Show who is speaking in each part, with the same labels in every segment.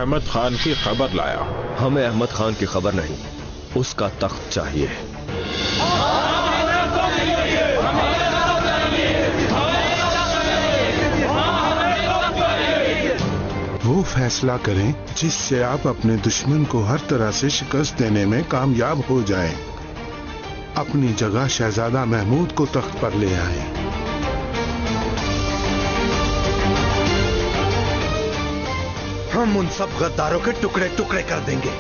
Speaker 1: अहमद खान की खबर लाया हूं।
Speaker 2: हमें अहमद खान की खबर नहीं, उसका तख्त चाहिए।
Speaker 3: वो फैसला करें जिससे आप अपने दुश्मन को हर तरह से शिकस्त देने में कामयाब हो जाएं। अपनी जगह शहजादा महमूद को तख्त पर ले आए।
Speaker 4: हम उन सब गद्दारों के टुकड़े टुकड़े कर देंगे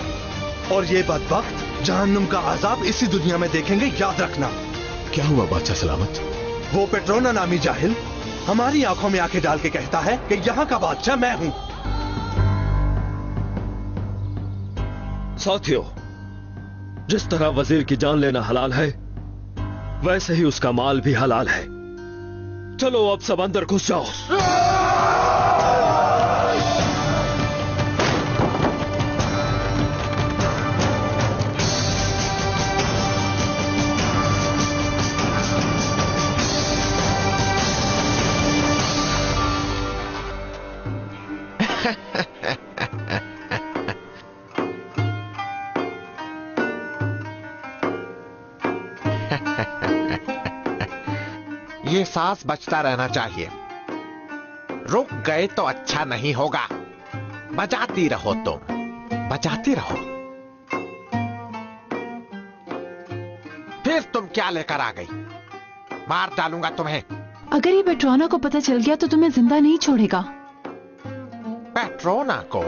Speaker 4: और ये बदबख्त जहन्नुम का अजाब इसी दुनिया में देखेंगे, याद रखना।
Speaker 5: क्या हुआ बादशाह सलामत?
Speaker 4: वो पेट्रोना नामी जाहिल हमारी आंखों में आंखें डाल के कहता है कि यहाँ का बादशाह मैं हूं।
Speaker 2: साथियों, जिस तरह वजीर की जान लेना हलाल है, वैसे ही उसका माल भी हलाल है। चलो अब सब अंदर घुस जाओ।
Speaker 6: ये सांस बचता रहना चाहिए। रुक गए तो अच्छा नहीं होगा। बजाती रहो तुम, बजाती रहो। फिर तुम क्या लेकर आ गई? मार डालूंगा तुम्हें।
Speaker 7: अगर ये पेट्रोना को पता चल गया तो तुम्हें जिंदा नहीं छोड़ेगा।
Speaker 6: पेट्रोना को?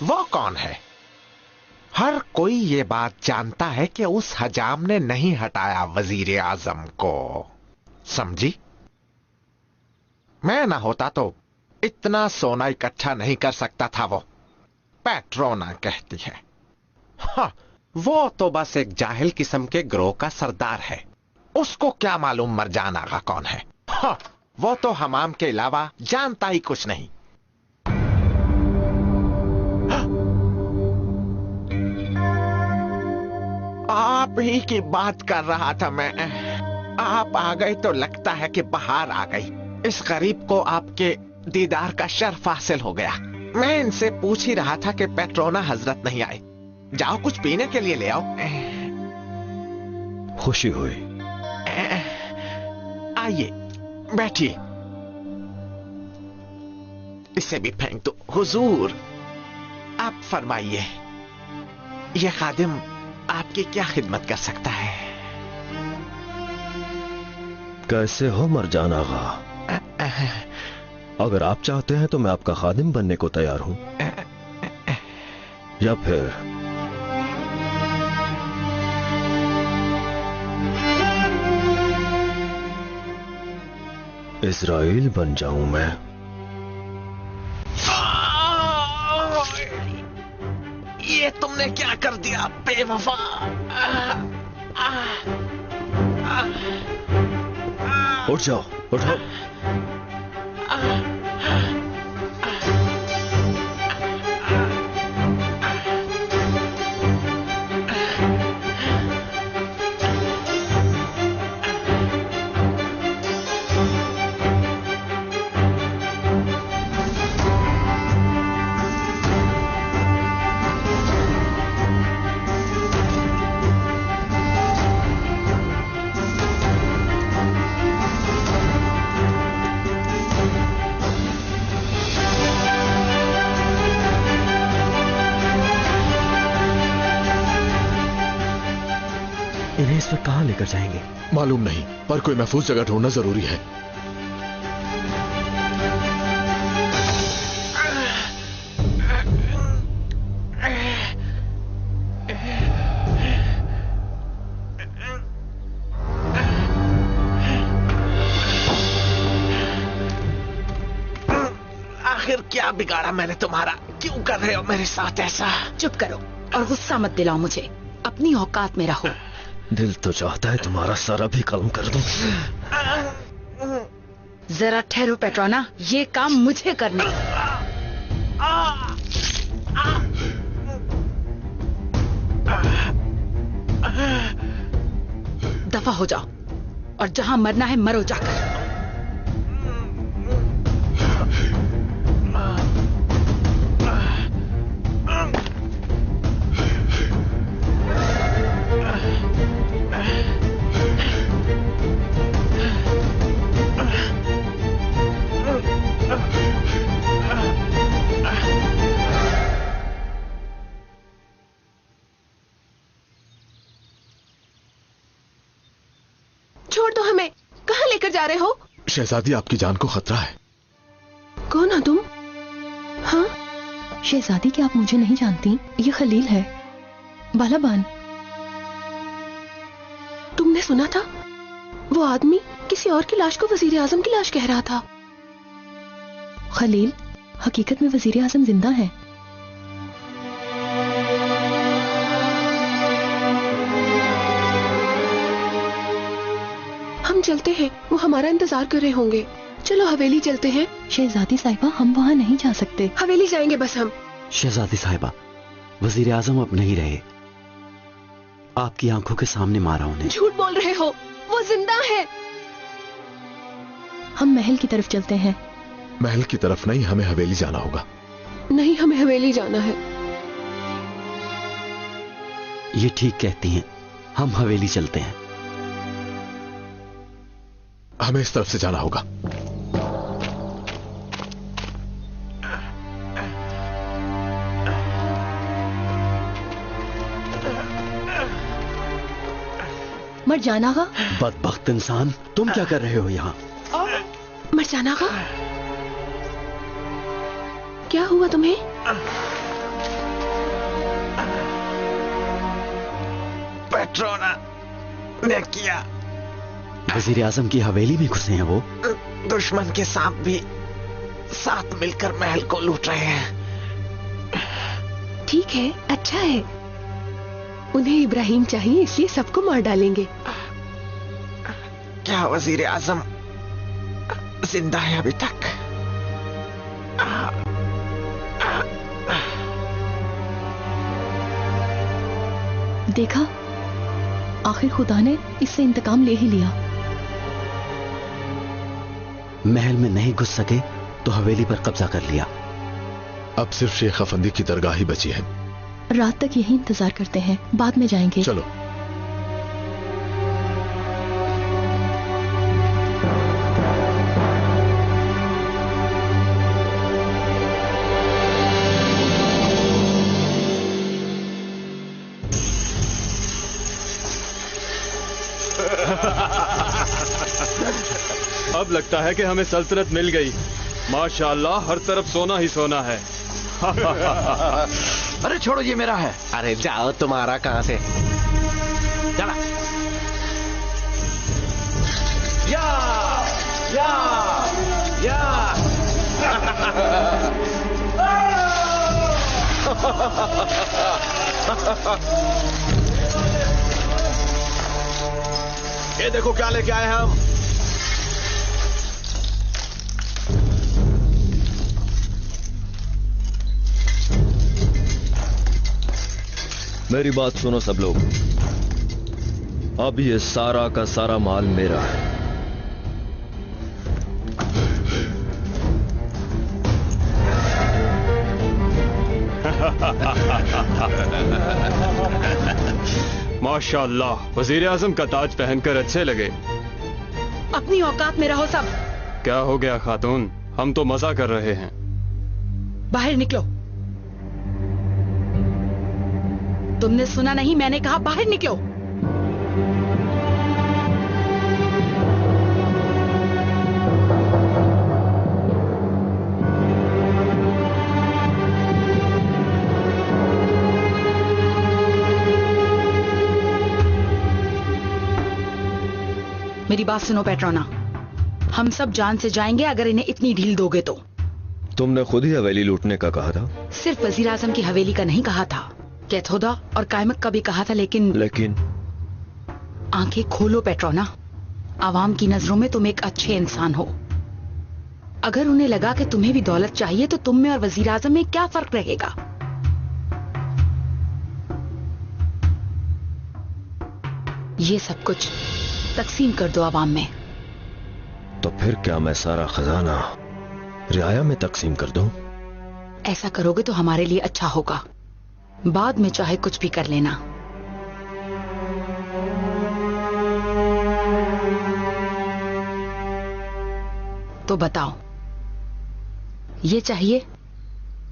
Speaker 6: वो कौन है? हर कोई ये बात जानता है कि उस हजाम ने नहीं हटाया वजीर आजम को, समझी? मैं ना होता तो इतना सोना इकट्ठा नहीं कर सकता था। वो पेट्रोना कहती है। हाँ, वो तो बस एक जाहिल किस्म के ग्रोह का सरदार है। उसको क्या मालूम मरजान आगा कौन है? हाँ, वो तो हमाम के अलावा जानता ही कुछ नहीं। आप ही की बात कर रहा था मैं। आप आ गए तो लगता है कि बाहर आ गई। इस गरीब को आपके दीदार का शर्फ हासिल हो गया। मैं इनसे पूछ ही रहा था कि पेट्रोना हजरत नहीं आए। जाओ कुछ पीने के लिए ले आओ।
Speaker 2: खुशी हुई।
Speaker 6: आइए बैठिए। इसे भी फेंक दो। हुजूर, आप फरमाइए, यह खादिम आपकी क्या खिदमत कर सकता है?
Speaker 2: कैसे हो मरजान आगा? अगर आप चाहते हैं तो मैं आपका खादिम बनने को तैयार हूं, या फिर इजराइल बन जाऊं मैं?
Speaker 6: ये तुमने क्या कर दिया बेवफा?
Speaker 2: उठ जाओ, उठो।
Speaker 5: इन्हें इस वक्त कहां लेकर जाएंगे? मालूम नहीं, पर कोई महफूज जगह ढूंढना जरूरी है।
Speaker 6: आखिर क्या बिगाड़ा मैंने तुम्हारा? क्यों कर रहे हो मेरे साथ ऐसा?
Speaker 7: चुप करो और गुस्सा मत दिलाओ मुझे। अपनी औकात में रहो।
Speaker 2: दिल तो चाहता है तुम्हारा सर अभी कलम कर दूं।
Speaker 7: जरा ठहरो पेट्रोना, ये काम मुझे करना। दफा हो जाओ और जहां मरना है मरो जाकर।
Speaker 8: छोड़ दो हमें। कहाँ लेकर जा रहे हो?
Speaker 5: शहजादी, आपकी जान को खतरा है।
Speaker 8: कौन हो तुम? हाँ?
Speaker 9: शहजादी, क्या आप मुझे नहीं जानती? ये खलील है, बालाबान।
Speaker 8: तुमने सुना था? वो आदमी किसी और की लाश को वजीर आजम की लाश कह रहा था।
Speaker 9: खलील, हकीकत में वजीर आजम जिंदा है।
Speaker 8: हम चलते हैं, वो हमारा इंतजार कर रहे होंगे। चलो हवेली चलते हैं।
Speaker 9: शहजादी साहिबा, हम वहाँ नहीं जा सकते।
Speaker 8: हवेली जाएंगे बस हम।
Speaker 10: शहजादी साहिबा, वजीर आजम अब नहीं रहे। आपकी आंखों के सामने मारा उन्हें।
Speaker 8: झूठ बोल रहे हो, वो जिंदा है।
Speaker 9: हम महल की तरफ चलते हैं।
Speaker 5: महल की तरफ नहीं, हमें हवेली जाना होगा।
Speaker 8: नहीं, हमें हवेली जाना है।
Speaker 10: ये ठीक कहती हैं, हम हवेली चलते हैं।
Speaker 5: हमें इस तरफ से जाना होगा।
Speaker 9: मरजाना का?
Speaker 10: बदबख्त इंसान, तुम क्या कर रहे हो यहाँ?
Speaker 8: मरजाना का? क्या हुआ तुम्हें?
Speaker 6: पेट्रोना ने किया।
Speaker 10: वजीर आजम की हवेली में घुसे हैं वो।
Speaker 6: दुश्मन के सांप भी साथ मिलकर महल को लूट रहे हैं।
Speaker 8: ठीक है, अच्छा है। उन्हें इब्राहिम चाहिए, इसलिए सबको मार डालेंगे।
Speaker 6: क्या वजीर आजम जिंदा है अभी तक?
Speaker 9: देखा, आखिर खुदा ने इससे इंतकाम ले ही लिया।
Speaker 10: महल में नहीं घुस सके तो हवेली पर कब्जा कर लिया।
Speaker 5: अब सिर्फ शेख अफंदी की दरगाह ही बची है।
Speaker 9: रात तक यही इंतजार करते हैं, बाद में जाएंगे।
Speaker 5: चलो।
Speaker 2: अब लगता है कि हमें सल्तनत मिल गई। माशाअल्लाह, हर तरफ सोना ही सोना है।
Speaker 6: अरे छोड़ो, ये मेरा है। अरे जाओ, तुम्हारा कहां से? चला। या या या ये देखो क्या लेके आए हम।
Speaker 2: मेरी बात सुनो सब लोग, अब ये सारा का सारा माल मेरा है। माशाअल्लाह, वजीर आजम का ताज पहनकर अच्छे लगे।
Speaker 7: अपनी औकात में रहो सब।
Speaker 2: क्या हो गया खातून, हम तो मजा कर रहे हैं।
Speaker 7: बाहर निकलो। तुमने सुना नहीं? मैंने कहा बाहर निकलो। मेरी बात सुनो पेट्रोना, हम सब जान से जाएंगे अगर इन्हें इतनी ढील दोगे तो।
Speaker 2: तुमने खुद ही हवेली लूटने का कहा था।
Speaker 7: सिर्फ वजीर आजम की हवेली का नहीं कहा था, कैथोदा और कायमक का भी कहा था। लेकिन आंखें खोलो पेट्रोना, आवाम की नजरों में तुम एक अच्छे इंसान हो। अगर उन्हें लगा कि तुम्हें भी दौलत चाहिए तो तुम में और वजीर आजम में क्या फर्क रहेगा? ये सब कुछ तकसीम कर दो आवाम में।
Speaker 2: तो फिर क्या मैं सारा खजाना रियाया में तकसीम कर दूं?
Speaker 7: ऐसा करोगे तो हमारे लिए अच्छा होगा। बाद में चाहे कुछ भी कर लेना। तो बताओ, ये चाहिए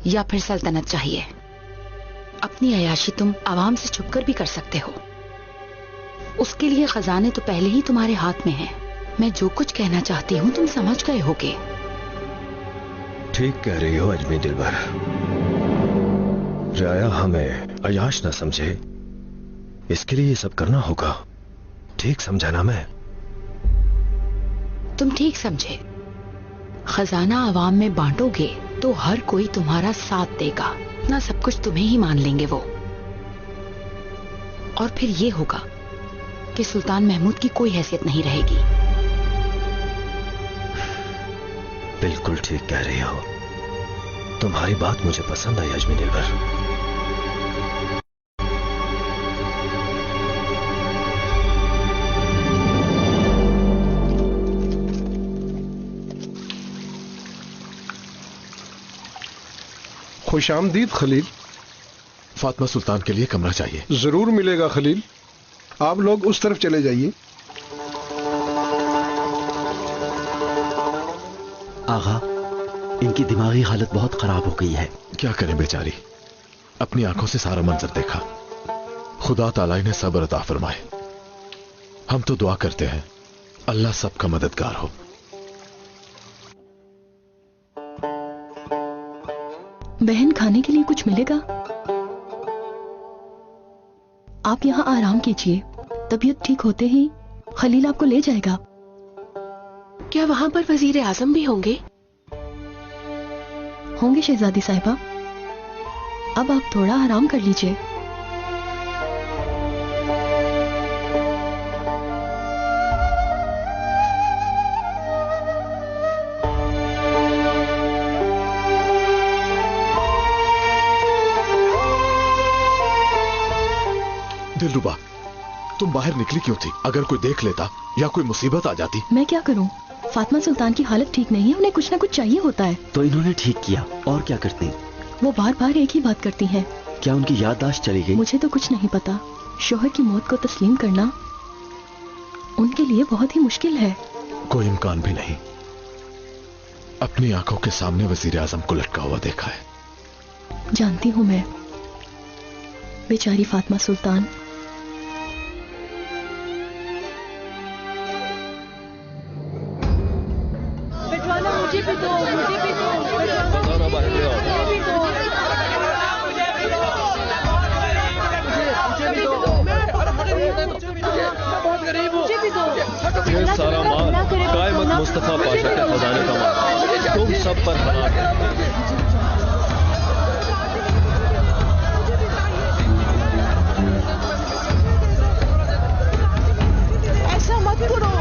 Speaker 7: या फिर सल्तनत चाहिए? अपनी अयाशी तुम आवाम से छुपकर भी कर सकते हो। उसके लिए खजाने तो पहले ही तुम्हारे हाथ में हैं। मैं जो कुछ कहना चाहती हूँ तुम समझ गए होगे।
Speaker 2: ठीक कह रही हो अजमी दिलबर। राया हमें अयाश न समझे, इसके लिए ये सब करना होगा। ठीक समझा ना मैं?
Speaker 7: तुम ठीक समझे। खजाना आवाम में बांटोगे तो हर कोई तुम्हारा साथ देगा, ना सब कुछ तुम्हें ही मान लेंगे वो। और फिर ये होगा कि सुल्तान महमूद की कोई हैसियत नहीं रहेगी।
Speaker 2: बिल्कुल ठीक कह रही हो। तुम्हारी बात मुझे पसंद आई अजमी दिलबर।
Speaker 11: खुशामदीद खलील।
Speaker 5: फातिमा सुल्तान के लिए कमरा चाहिए।
Speaker 11: जरूर मिलेगा खलील, आप लोग उस तरफ चले जाइए।
Speaker 10: आगा, इनकी दिमागी हालत बहुत खराब हो गई है।
Speaker 5: क्या करें बेचारी, अपनी आंखों से सारा मंजर देखा। खुदा ताला ने सब्र अता फरमाए। हम तो दुआ करते हैं अल्लाह सबका मददगार हो।
Speaker 9: बहन, खाने के लिए कुछ मिलेगा? आप यहाँ आराम कीजिए, तबीयत ठीक होते ही खलील आपको ले जाएगा।
Speaker 8: क्या वहां पर वजीर आजम भी होंगे?
Speaker 9: होंगे शहजादी साहिबा। अब आप थोड़ा आराम कर लीजिए।
Speaker 5: दिलरुबा, तुम बाहर निकली क्यों थी? अगर कोई देख लेता या कोई मुसीबत आ जाती।
Speaker 9: मैं क्या करूं? फातिमा सुल्तान की हालत ठीक नहीं है, उन्हें कुछ ना कुछ चाहिए होता है।
Speaker 10: तो इन्होंने ठीक किया, और क्या करती?
Speaker 9: वो बार बार एक ही बात करती हैं।
Speaker 10: क्या उनकी याददाश्त चली गई?
Speaker 9: मुझे तो कुछ नहीं पता। शोहर की मौत को तस्लीम करना उनके लिए बहुत ही मुश्किल है।
Speaker 5: कोई इम्कान भी नहीं। अपनी आंखों के सामने वजीर आजम को लटका हुआ देखा है।
Speaker 9: जानती हूं मैं, बेचारी फातिमा सुल्तान।
Speaker 12: मुझे भी दो, मुझे भी दो। बहुत गरीब हूँ।
Speaker 2: ये सारा माल कायमत मुस्तफा पाशा के खजाने का माल तुम सब पर हलाल है।
Speaker 12: ऐसा मत करो,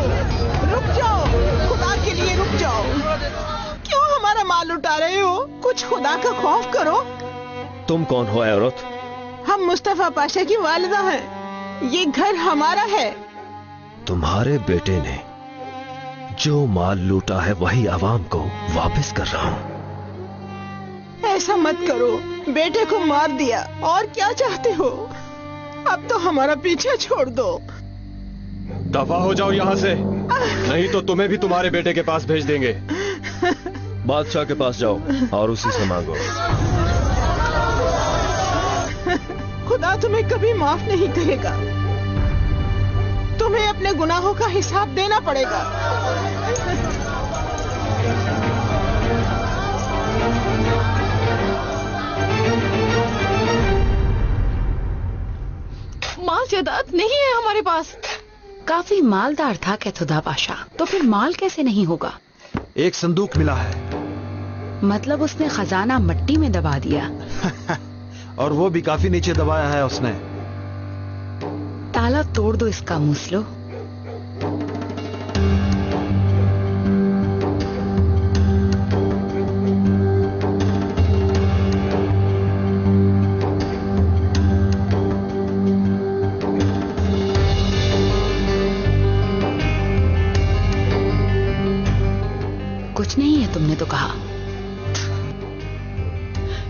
Speaker 12: रुक जाओ, खुदा के लिए रुक जाओ। क्यों हमारा माल उठा रहे हो? कुछ खुदा का खौफ करो।
Speaker 2: तुम कौन हो औरत?
Speaker 12: हम मुस्तफा पाशा की वालिदा हैं। ये घर हमारा है।
Speaker 2: तुम्हारे बेटे ने जो माल लूटा है वही आवाम को वापस कर रहा हूं।
Speaker 12: ऐसा मत करो, बेटे को मार दिया, और क्या चाहते हो? अब तो हमारा पीछा छोड़ दो।
Speaker 2: दफा हो जाओ यहाँ से, नहीं तो तुम्हें भी तुम्हारे बेटे के पास भेज देंगे। बादशाह के पास जाओ और उसी से मांगो।
Speaker 12: खुदा तुम्हें कभी माफ नहीं करेगा। तुम्हें अपने गुनाहों का हिसाब देना पड़ेगा।
Speaker 8: माल जायदाद नहीं है हमारे पास।
Speaker 7: काफी मालदार था कैथुदा पाशा, तो फिर माल कैसे नहीं होगा?
Speaker 4: एक संदूक मिला है।
Speaker 7: मतलब उसने खजाना मिट्टी में दबा दिया।
Speaker 4: और वो भी काफी नीचे दबाया है उसने।
Speaker 7: ताला तोड़ दो इसका मूसलो। कुछ नहीं है, तुमने तो कहा।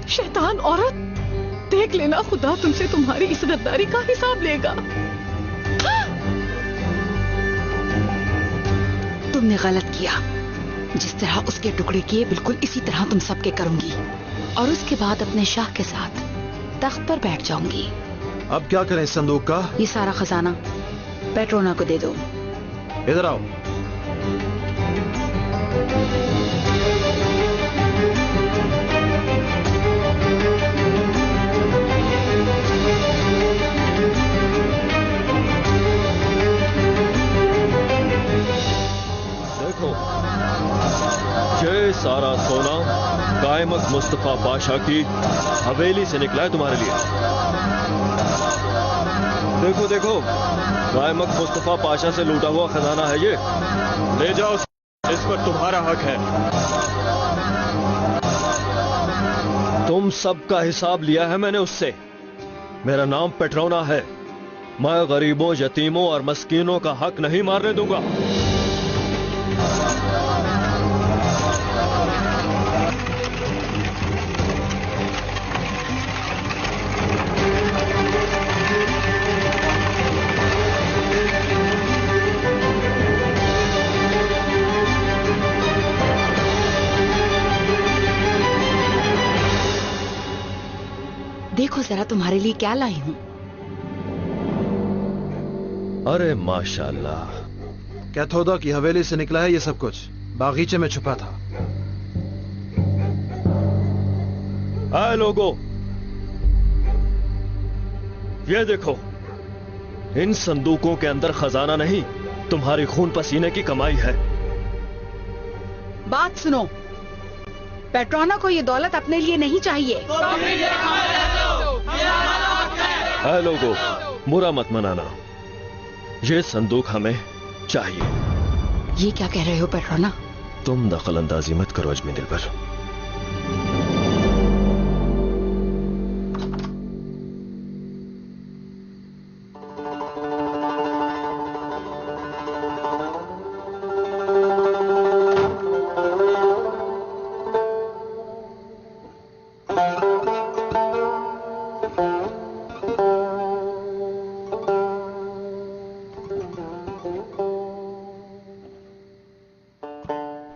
Speaker 8: शैतान औरत, देख लेना, खुदा तुमसे तुम्हारी इस गद्दारी का हिसाब लेगा।
Speaker 7: तुमने गलत किया। जिस तरह उसके टुकड़े किए बिल्कुल इसी तरह तुम सबके करूंगी, और उसके बाद अपने शाह के साथ तख्त पर बैठ जाऊंगी।
Speaker 4: अब क्या करें इस संदूक का?
Speaker 7: ये सारा खजाना पेट्रोना को दे दो।
Speaker 4: इधर आओ।
Speaker 2: देखो, ये सारा सोना कायमक मुस्तफा पाशा की हवेली से निकला है तुम्हारे लिए। देखो देखो, कायमक मुस्तफा पाशा से लूटा हुआ खजाना है ये। ले जाओ, इस पर तुम्हारा हक है। तुम सबका हिसाब लिया है मैंने उससे। मेरा नाम पेट्रोना है। मैं गरीबों, यतीमों और मस्कीनों का हक नहीं मारने दूंगा।
Speaker 7: देखो जरा तुम्हारे लिए क्या लाई हूं।
Speaker 2: अरे माशाल्लाह,
Speaker 4: कैथोदा की हवेली से निकला है ये सब कुछ। बागीचे में छुपा था।
Speaker 2: आए लोगों, ये देखो, इन संदूकों के अंदर खजाना नहीं, तुम्हारी खून पसीने की कमाई है।
Speaker 7: बात सुनो, पेट्रोना को ये दौलत अपने लिए नहीं चाहिए।
Speaker 2: है लोगों, बुरा मत मनाना, ये संदूक हमें चाहिए।
Speaker 7: ये क्या कह रहे हो पेट्रोना?
Speaker 2: तुम दखल अंदाजी मत करो अजमी दिल पर।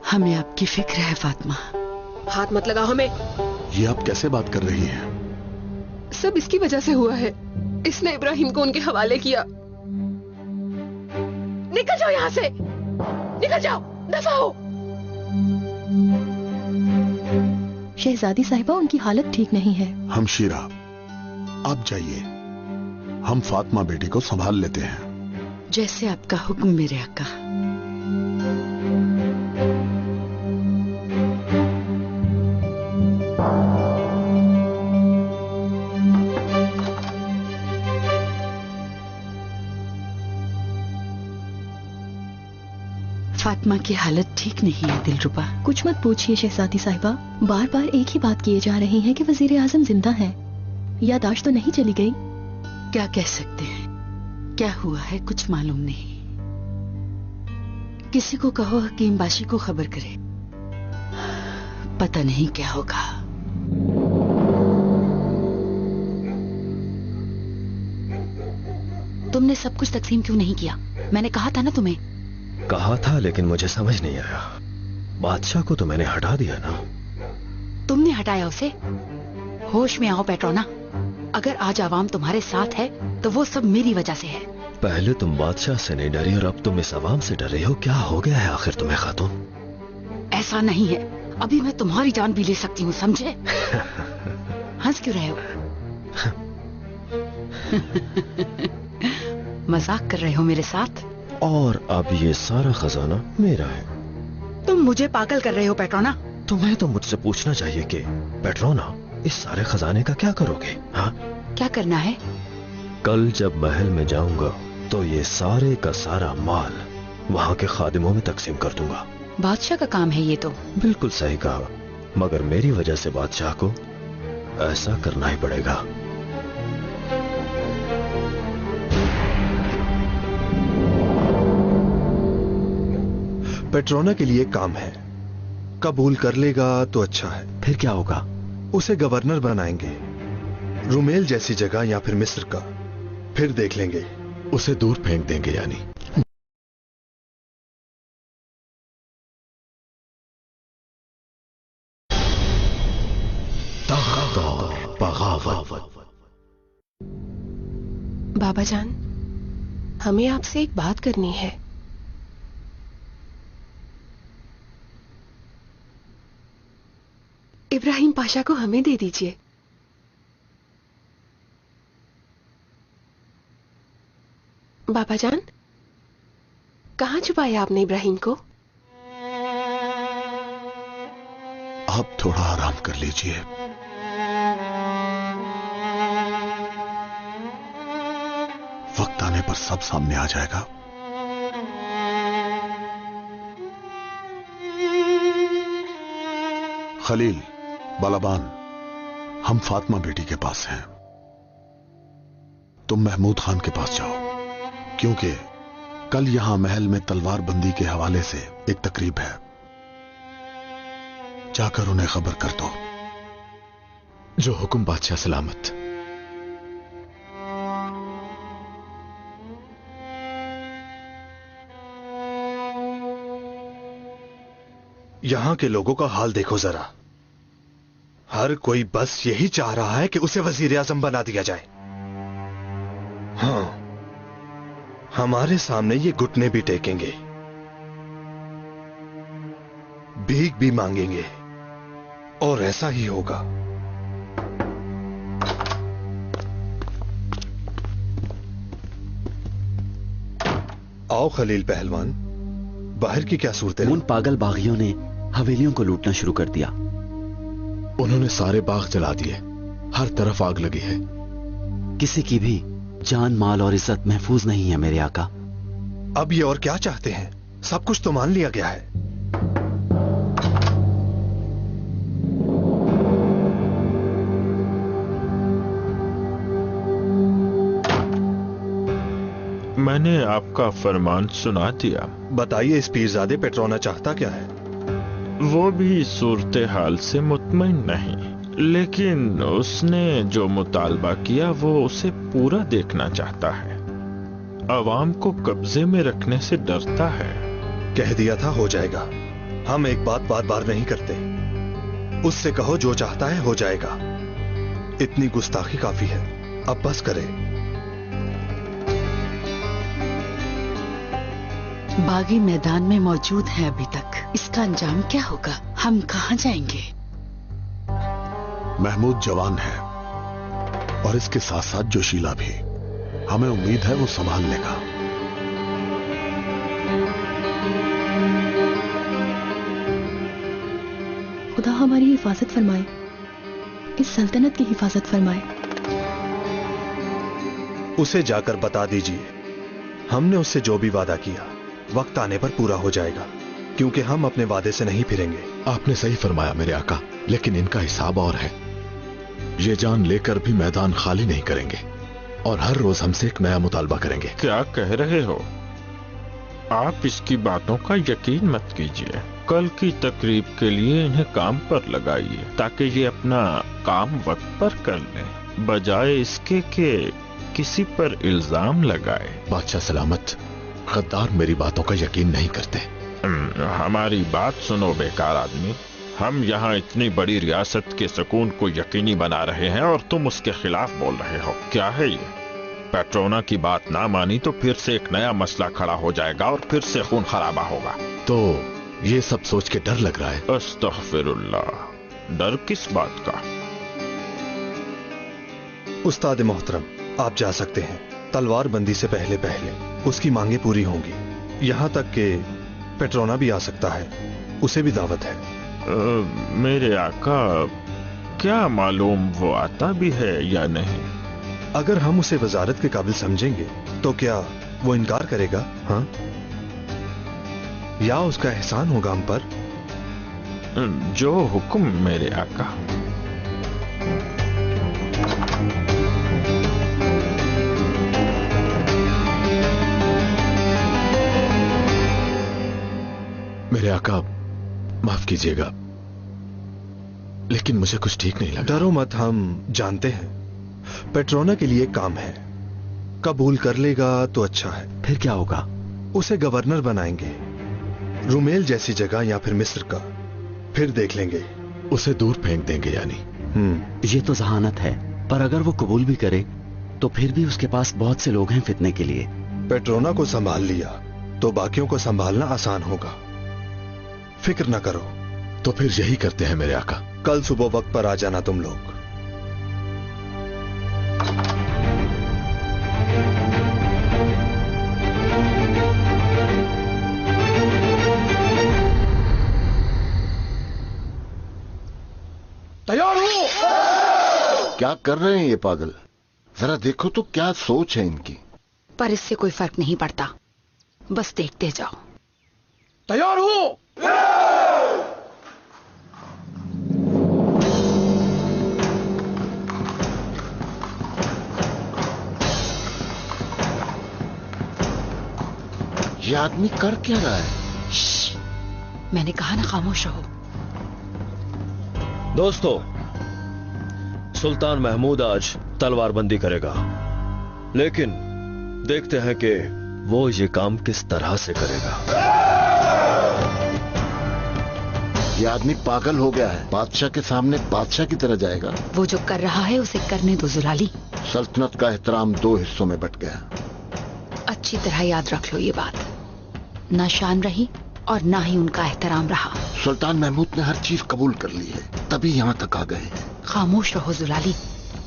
Speaker 7: हमें आपकी फिक्र है फातिमा।
Speaker 8: हाथ मत लगाओ हमें।
Speaker 3: ये आप कैसे बात कर रही हैं?
Speaker 8: सब इसकी वजह से हुआ है। इसने इब्राहिम को उनके हवाले किया। निकल जाओ यहाँ से, निकल जाओ, दफा हो।
Speaker 9: शहजादी साहिबा, उनकी हालत ठीक नहीं है।
Speaker 3: हमशीरा, आप जाइए, हम फातिमा बेटी को संभाल लेते हैं।
Speaker 7: जैसे आपका हुक्म मेरे आका। फातिमा की हालत ठीक नहीं है दिलरुबा।
Speaker 9: कुछ मत पूछिए शहजादी साहिबा, बार बार एक ही बात किए जा रहे हैं कि वजीर आजम जिंदा है। यादाश्त तो नहीं चली गई?
Speaker 7: क्या कह सकते हैं, क्या हुआ है कुछ मालूम नहीं। किसी को कहो हकीम बाशी को खबर करे, पता नहीं क्या होगा। तुमने सब कुछ तकसीम क्यों नहीं किया? मैंने कहा था ना तुम्हें।
Speaker 2: कहा था, लेकिन मुझे समझ नहीं आया। बादशाह को तो मैंने हटा दिया ना।
Speaker 7: तुमने हटाया उसे? होश में आओ पेट्रोना। अगर आज आवाम तुम्हारे साथ है तो वो सब मेरी वजह से है।
Speaker 2: पहले तुम बादशाह से नहीं डरी और अब तुम इस आवाम से डर रही हो। क्या हो गया है आखिर तुम्हें खातून?
Speaker 7: ऐसा नहीं है, अभी मैं तुम्हारी जान भी ले सकती हूँ, समझे? हंस क्यों रहे हो? मजाक कर रहे हो मेरे साथ?
Speaker 2: और अब ये सारा खजाना मेरा है।
Speaker 7: तुम मुझे पागल कर रहे हो पेट्रोना।
Speaker 2: तुम्हें तो मुझसे पूछना चाहिए कि पेट्रोना, इस सारे खजाने का क्या करोगे? हाँ,
Speaker 7: क्या करना है?
Speaker 2: कल जब महल में जाऊंगा तो ये सारे का सारा माल वहां के खादिमों में तकसीम कर दूंगा।
Speaker 7: बादशाह का काम है ये तो।
Speaker 2: बिल्कुल सही कहा, मगर मेरी वजह से बादशाह को ऐसा करना ही पड़ेगा।
Speaker 4: पेट्रोना के लिए काम है, कबूल कर लेगा तो अच्छा है।
Speaker 2: फिर क्या होगा?
Speaker 4: उसे गवर्नर बनाएंगे, रुमेल जैसी जगह या फिर मिस्र का, फिर देख लेंगे।
Speaker 5: उसे दूर फेंक देंगे यानी?
Speaker 8: बाबा जान, हमें आपसे एक बात करनी है। इब्राहिम पाशा को हमें दे दीजिए। बाबा जान, कहां छुपाया आपने इब्राहिम को?
Speaker 3: आप थोड़ा आराम कर लीजिए। वक्त आने पर सब सामने आ जाएगा। खलील, बालाबान, हम फातिमा बेटी के पास हैं। तुम महमूद खान के पास जाओ, क्योंकि कल यहां महल में तलवार बंदी के हवाले से एक तकरीब है। जाकर उन्हें खबर कर दो।
Speaker 5: जो हुक्म बादशाह सलामत।
Speaker 4: यहां के लोगों का हाल देखो जरा। हर कोई बस यही चाह रहा है कि उसे वजीर आजम बना दिया जाए। हाँ, हमारे सामने ये घुटने भी टेकेंगे, भीख भी मांगेंगे, और ऐसा ही होगा। आओ खलील पहलवान, बाहर की क्या सूरत है?
Speaker 10: उन पागल बागियों ने हवेलियों को लूटना शुरू कर दिया।
Speaker 5: उन्होंने सारे बाग जला दिए, हर तरफ आग लगी है।
Speaker 10: किसी की भी जान, माल और इज्जत महफूज नहीं है मेरे आका।
Speaker 4: अब ये और क्या चाहते हैं? सब कुछ तो मान लिया गया है।
Speaker 1: मैंने आपका फरमान सुना दिया।
Speaker 4: बताइए, इस पीरजादे पेट्रोना चाहता क्या है?
Speaker 1: वो भी सूरत हाल से मुतमईन नहीं, लेकिन उसने जो मुतालबा किया वो उसे पूरा देखना चाहता है। अवाम को कब्जे में रखने से डरता है।
Speaker 4: कह दिया था हो जाएगा। हम एक बात बार बार नहीं करते। उससे कहो जो चाहता है हो जाएगा। इतनी गुस्ताखी काफी है, अब बस करे।
Speaker 7: बागी मैदान में मौजूद है अभी तक। इसका अंजाम क्या होगा? हम कहां जाएंगे?
Speaker 3: महमूद जवान है और इसके साथ साथ जोशीला भी। हमें उम्मीद है वो संभाल लेगा।
Speaker 9: खुदा हमारी हिफाजत फरमाए, इस सल्तनत की हिफाजत फरमाए।
Speaker 4: उसे जाकर बता दीजिए, हमने उससे जो भी वादा किया वक्त आने पर पूरा हो जाएगा, क्योंकि हम अपने वादे से नहीं फिरेंगे।
Speaker 5: आपने सही फरमाया मेरे आका, लेकिन इनका हिसाब और है। ये जान लेकर भी मैदान खाली नहीं करेंगे और हर रोज हमसे एक नया मुतालबा करेंगे।
Speaker 1: क्या कह रहे हो? आप इसकी बातों का यकीन मत कीजिए। कल की तकरीब के लिए इन्हें काम पर लगाइए ताकि ये अपना काम वक्त पर कर लें, बजाय इसके कि किसी पर इल्जाम लगाए।
Speaker 5: बादशाह सलामत, गद्दार मेरी बातों का यकीन नहीं करते।
Speaker 1: हमारी बात सुनो बेकार आदमी। हम यहाँ इतनी बड़ी रियासत के सुकून को यकीनी बना रहे हैं और तुम उसके खिलाफ बोल रहे हो। क्या है ये? पेट्रोना की बात ना मानी तो फिर से एक नया मसला खड़ा हो जाएगा और फिर से खून खराबा होगा।
Speaker 5: तो ये सब सोच के डर लग रहा है?
Speaker 1: अस्तगफिरुल्लाह, डर किस बात का?
Speaker 4: उस्ताद मोहतरम, आप जा सकते हैं। तलवार बंदी से पहले पहले उसकी मांगे पूरी होंगी। यहां तक कि पेट्रोना भी आ सकता है, उसे भी दावत है।
Speaker 1: मेरे आका, क्या मालूम वो आता भी है या नहीं?
Speaker 4: अगर हम उसे वजारत के काबिल समझेंगे तो क्या वो इनकार करेगा? हाँ, या उसका एहसान होगा हम पर?
Speaker 1: जो हुक्म मेरे आका।
Speaker 5: मेरे आका, माफ कीजिएगा, लेकिन मुझे कुछ ठीक नहीं लगा।
Speaker 4: डरो मत, हम जानते हैं पेट्रोना के लिए काम है। कबूल कर लेगा तो अच्छा है।
Speaker 10: फिर क्या होगा?
Speaker 4: उसे गवर्नर बनाएंगे, रुमेल जैसी जगह या फिर मिस्र का। फिर देख लेंगे।
Speaker 5: उसे दूर फेंक देंगे यानी?
Speaker 10: ये तो जहानत है, पर अगर वो कबूल भी करे तो फिर भी उसके पास बहुत से लोग हैं फितने के लिए।
Speaker 4: पेट्रोना को संभाल लिया तो बाकियों को संभालना आसान होगा। फिक्र न करो।
Speaker 5: तो फिर यही करते हैं मेरे आका।
Speaker 4: कल सुबह वक्त पर आ जाना तुम लोग।
Speaker 13: तैयार हो? क्या कर रहे हैं ये पागल? जरा देखो तो क्या सोच है इनकी।
Speaker 7: पर इससे कोई फर्क नहीं पड़ता, बस देखते जाओ।
Speaker 13: तैयार हो? ये आदमी कर क्या रहा है?
Speaker 7: मैंने कहा ना खामोश रहो।
Speaker 2: दोस्तों, सुल्तान महमूद आज तलवारबंदी करेगा, लेकिन देखते हैं कि वो ये काम किस तरह से करेगा।
Speaker 13: ये आदमी पागल हो गया है। बादशाह के सामने बादशाह की तरह जाएगा।
Speaker 7: वो जो कर रहा है उसे करने दो जुलाली।
Speaker 13: सल्तनत का एहतराम दो हिस्सों में बट गया।
Speaker 7: अच्छी तरह याद रख लो ये बात, ना शान रही और ना ही उनका एहतराम रहा।
Speaker 13: सुल्तान महमूद ने हर चीज कबूल कर ली है, तभी यहाँ तक आ गए।
Speaker 7: खामोश रहो जुलाली,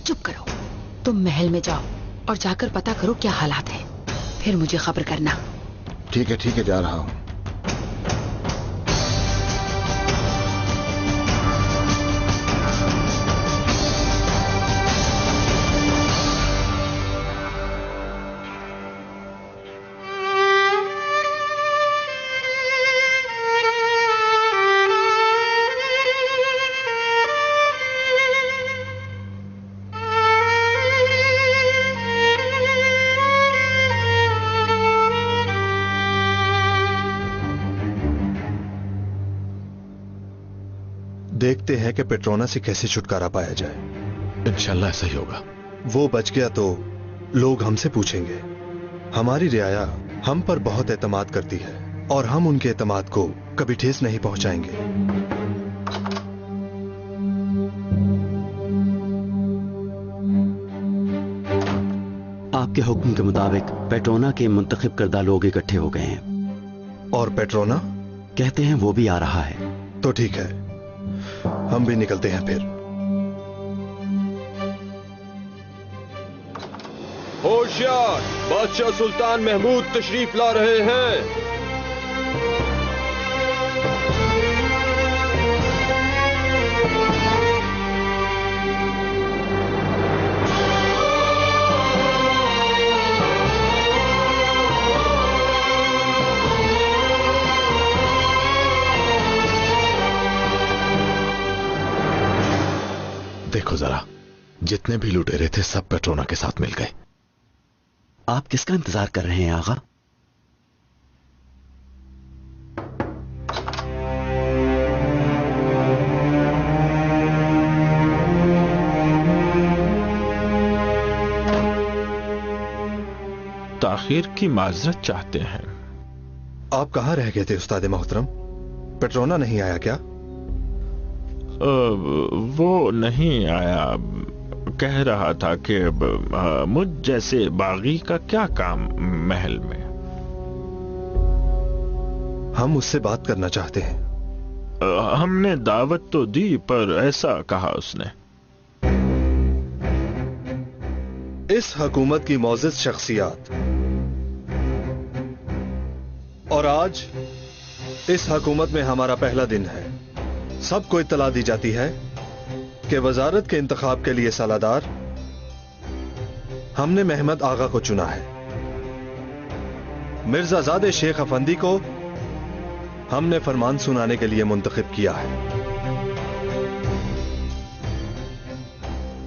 Speaker 7: चुप करो। तुम महल में जाओ और जाकर पता करो क्या हालात है, फिर मुझे खबर करना।
Speaker 13: ठीक है, जा रहा हूँ।
Speaker 4: देखते हैं कि पेट्रोना से कैसे छुटकारा पाया जाए।
Speaker 5: इंशाल्लाह ऐसा ही होगा।
Speaker 4: वो बच गया तो लोग हमसे पूछेंगे। हमारी रियाया हम पर बहुत एतमाद करती है और हम उनके एतमाद को कभी ठेस नहीं पहुंचाएंगे।
Speaker 10: आपके हुक्म के मुताबिक पेट्रोना के मुंतखब करदा लोग इकट्ठे हो गए हैं।
Speaker 4: और पेट्रोना
Speaker 10: कहते हैं वो भी आ रहा है।
Speaker 4: तो ठीक है, हम भी निकलते हैं फिर।
Speaker 2: होशियार, बादशाह सुल्तान महमूद तशरीफ ला रहे हैं।
Speaker 5: देखो जरा, जितने भी लुटेरे थे सब पेट्रोना के साथ मिल गए।
Speaker 10: आप किसका इंतजार कर रहे हैं आगा?
Speaker 1: ताखिर की माजरत चाहते हैं।
Speaker 4: आप कहां रह गए थे उस्ताद मोहतरम? पेट्रोना नहीं आया क्या?
Speaker 1: वो नहीं आया। कह रहा था कि मुझ जैसे बागी का क्या काम महल में।
Speaker 4: हम उससे बात करना चाहते हैं।
Speaker 1: हमने दावत तो दी, पर ऐसा कहा उसने।
Speaker 4: इस हुकूमत की मोअज़्ज़िज़ शख्सियत, और आज इस हुकूमत में हमारा पहला दिन है। सबको इत्तला दी जाती है कि वजारत के इंतखाब के लिए सालादार हमने महमद आगा को चुना है। मिर्जाजादे शेख अफंदी को हमने फरमान सुनाने के लिए मुंतखब किया है।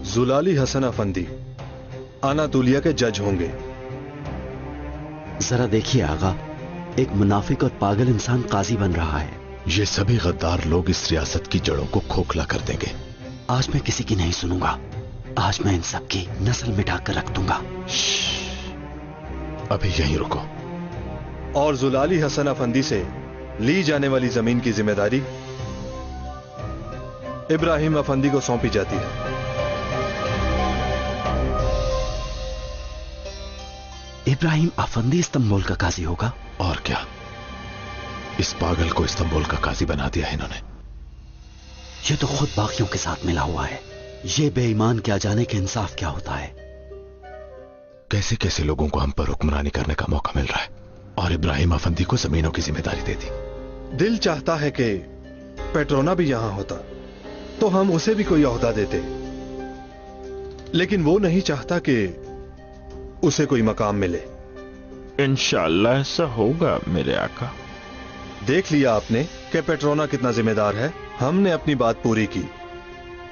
Speaker 4: जुलाली हसन अफंदी अनातोलिया के जज होंगे।
Speaker 10: जरा देखिए आगा, एक मुनाफिक और पागल इंसान काजी बन रहा है।
Speaker 5: ये सभी गद्दार लोग इस रियासत की जड़ों को खोखला कर देंगे।
Speaker 10: आज मैं किसी की नहीं सुनूंगा। आज मैं इन सब की नस्ल मिटा कर रख दूंगा।
Speaker 5: अभी यहीं रुको।
Speaker 4: और जुलाली हसन अफंदी से ली जाने वाली जमीन की जिम्मेदारी इब्राहिम अफंदी को सौंपी जाती है।
Speaker 10: इब्राहिम अफंदी इस्तांबुल का काजी होगा?
Speaker 5: और क्या, इस पागल को इस्तांबुल का काजी बना दिया है इन्होंने।
Speaker 10: ये तो खुद बाकियों के साथ मिला हुआ है। ये बेईमान क्या जाने कि इंसाफ क्या होता है।
Speaker 5: कैसे कैसे लोगों को हम पर हुक्मरानी करने का मौका मिल रहा है, और इब्राहिम अफंदी को जमीनों की जिम्मेदारी दे दी।
Speaker 4: दिल चाहता है कि पेट्रोना भी यहां होता तो हम उसे भी कोई ओहदा देते, लेकिन वो नहीं चाहता कि उसे कोई मकाम मिले।
Speaker 1: इंशाअल्लाह ऐसा होगा मेरे आका।
Speaker 4: देख लिया आपने कि पेट्रोना कितना जिम्मेदार है। हमने अपनी बात पूरी की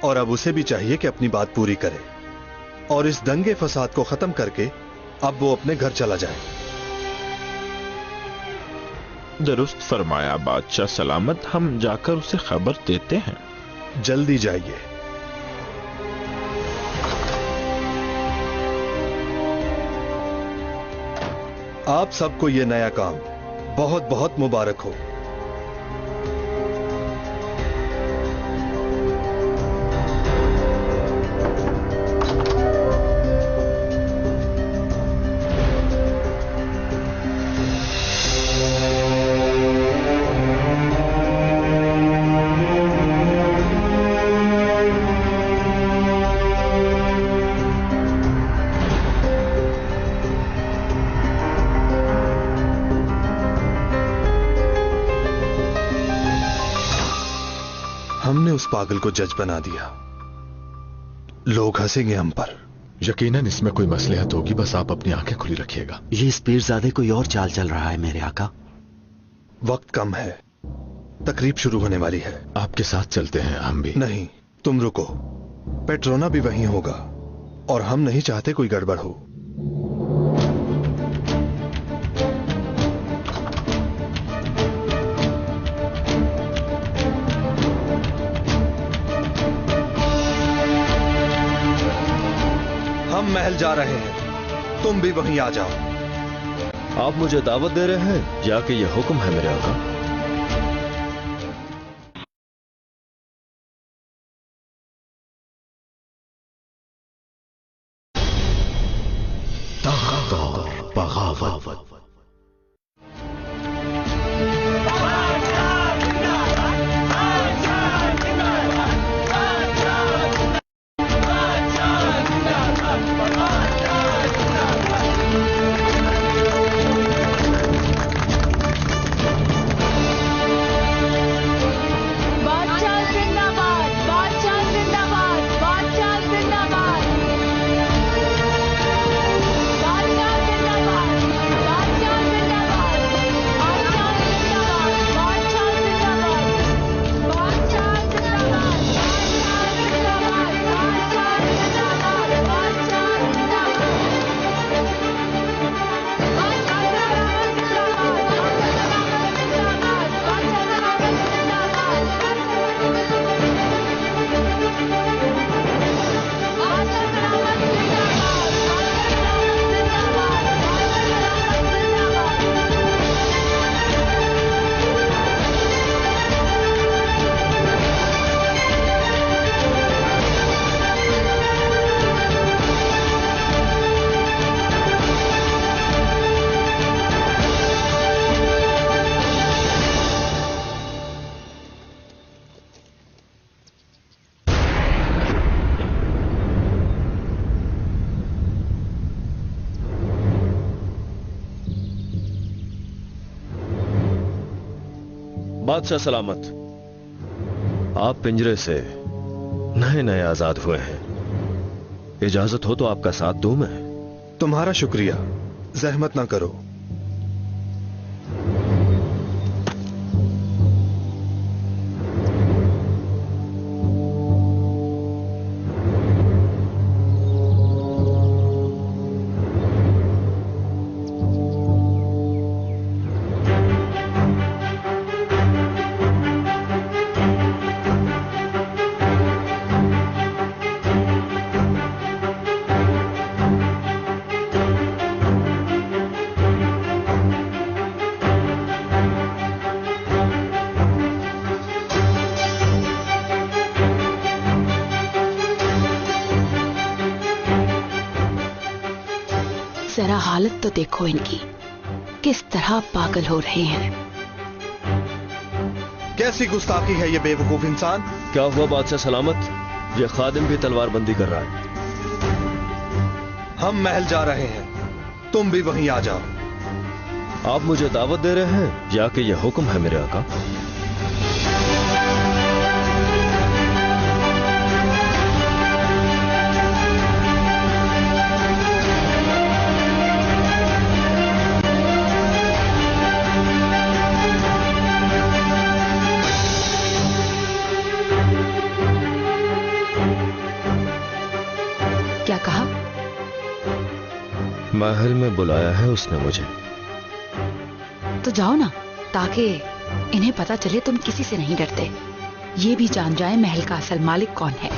Speaker 4: और अब उसे भी चाहिए कि अपनी बात पूरी करे और इस दंगे फसाद को खत्म करके अब वो अपने घर चला जाए।
Speaker 1: दुरुस्त फरमाया बादशाह सलामत। हम जाकर उसे खबर देते हैं।
Speaker 4: जल्दी जाइए। आप सबको ये नया काम बहुत बहुत मुबारक हो। हमने उस पागल को जज बना दिया। लोग हंसेंगे हम पर।
Speaker 5: यकीनन इसमें कोई मसलहत होगी, बस आप अपनी आंखें खुली रखिएगा।
Speaker 10: ये इस पीरजादे कोई और चाल चल रहा है मेरे आका।
Speaker 4: वक्त कम है, तकरीब शुरू होने वाली है।
Speaker 5: आपके साथ चलते हैं हम भी।
Speaker 4: नहीं, तुम रुको। पेट्रोना भी वहीं होगा और हम नहीं चाहते कोई गड़बड़ हो। हम महल जा रहे हैं, तुम भी वहीं आ जाओ।
Speaker 2: आप मुझे दावत दे रहे हैं या कि यह हुक्म है मेरे आका?
Speaker 5: बगावत।
Speaker 2: बादशाह सलामत, आप पिंजरे से नए नए आजाद हुए हैं। इजाजत हो तो आपका साथ दूं मैं।
Speaker 4: तुम्हारा शुक्रिया, जहमत ना करो।
Speaker 7: हालत तो देखो इनकी, किस तरह पागल हो रहे हैं।
Speaker 4: कैसी गुस्ताखी है ये बेवकूफ इंसान।
Speaker 2: क्या हुआ बादशाह सलामत? ये खादिम भी तलवारबंदी कर रहा है।
Speaker 4: हम महल जा रहे हैं, तुम भी वहीं आ जाओ।
Speaker 2: आप मुझे दावत दे रहे हैं या कि यह हुक्म है मेरे आका?
Speaker 7: क्या कहा?
Speaker 2: महल में बुलाया है उसने मुझे।
Speaker 7: तो जाओ ना, ताकि इन्हें पता चले तुम किसी से नहीं डरते। ये भी जान जाए महल का असल मालिक कौन है।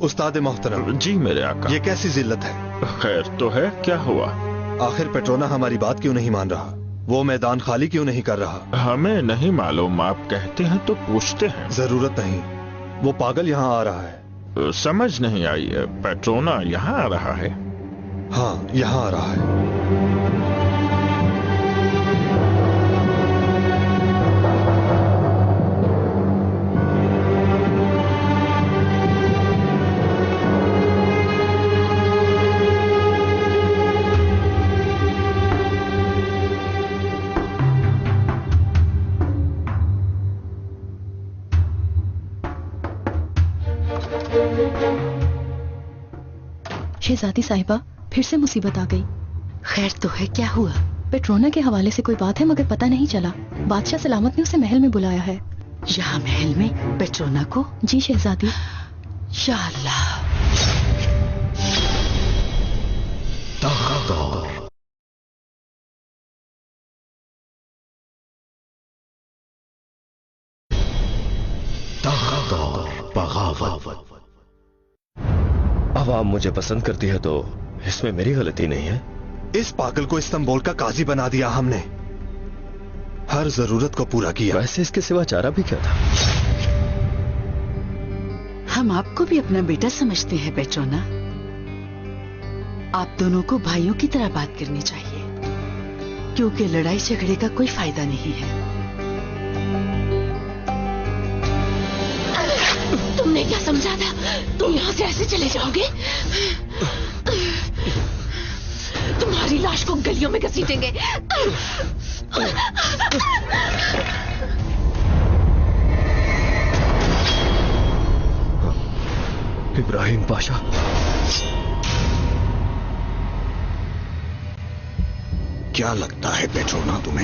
Speaker 4: उस्ताद मोहतरम।
Speaker 1: जी मेरे आका।
Speaker 4: ये कैसी जिल्लत है?
Speaker 1: खैर तो है, क्या हुआ?
Speaker 4: आखिर पेट्रोना हमारी बात क्यों नहीं मान रहा? वो मैदान खाली क्यों नहीं कर रहा?
Speaker 1: हमें नहीं मालूम, आप कहते हैं तो पूछते हैं।
Speaker 4: जरूरत नहीं, वो पागल यहाँ आ रहा है।
Speaker 1: समझ नहीं आई, पेट्रोना यहाँ आ रहा है?
Speaker 4: हाँ, यहाँ आ रहा है।
Speaker 9: शहजादी साहिबा, फिर से मुसीबत आ गई।
Speaker 7: खैर तो है, क्या हुआ?
Speaker 9: पेट्रोना के हवाले से कोई बात है मगर पता नहीं चला। बादशाह सलामत ने उसे महल में बुलाया है।
Speaker 7: यहाँ महल में पेट्रोना को?
Speaker 9: जी शहजादी।
Speaker 7: या अल्लाह।
Speaker 2: अवाम मुझे पसंद करती है तो इसमें मेरी गलती नहीं है।
Speaker 4: इस पागल को इस्तांबुल का काजी बना दिया हमने, हर जरूरत को पूरा किया।
Speaker 2: वैसे इसके सिवा चारा भी क्या था?
Speaker 7: हम आपको भी अपना बेटा समझते हैं पेट्रोना। आप दोनों को भाइयों की तरह बात करनी चाहिए, क्योंकि लड़ाई झगड़े का कोई फायदा नहीं है।
Speaker 8: तुमने क्या समझा था? तुम यहाँ से ऐसे चले जाओगे? तुम्हारी लाश को गलियों में घसीटेंगे।
Speaker 2: इब्राहिम पाशा,
Speaker 3: क्या लगता है पेट्रोना तुम्हें?